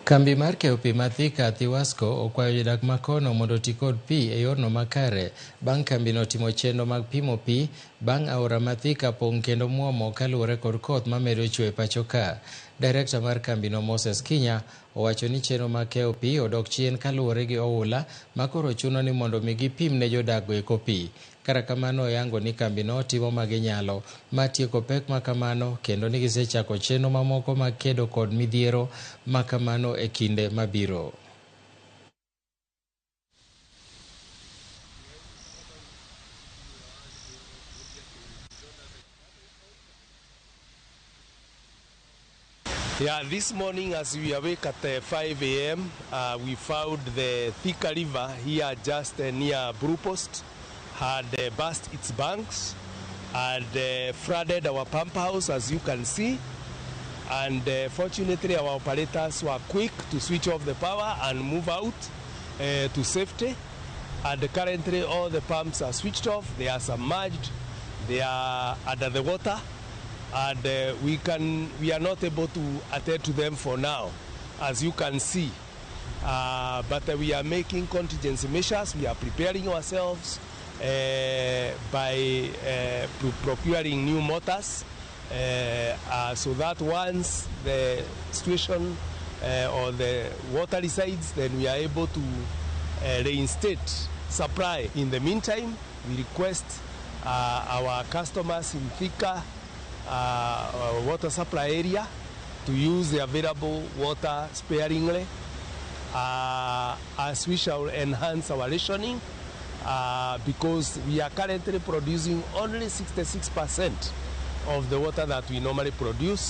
Kambi mar keyo pi ma Thika Thiwasco okwayo jodak ma kono mondo oti kod pi e yorno makare bang' kambino timo chenro mag pimo pi bang' aora ma Thika pong' kendo muomo kaluwore kod koth mamedo chwe pacho ka. Direkta mar kambino Moses Kinya owacho ni chenro mag keyo pi odok chien kaluwore gi oula makoro chuno ni mondo mi gipim ne jodak go eko pi. Kata kamano oyango ni kambino timo maginyalo mar tieko pek makamano kendo ni gisechako chenro mamoko mag kedo kod midhiero makamano e kinde mabiro. Yeah, this morning as we awake at 5 a.m., we found the Thika River here just near Brewpost had burst its banks and flooded our pump house, as you can see. And fortunately, our operators were quick to switch off the power and move out to safety. And currently, all the pumps are switched off. They are submerged. They are under the water. And we are not able to attend to them for now, as you can see. But we are making contingency measures. We are preparing ourselves by procuring new motors so that once the situation or the water resides, then we are able to reinstate supply. In the meantime, we request our customers in Thika water supply area to use the available water sparingly, as we shall enhance our rationing because we are currently producing only 66% of the water that we normally produce.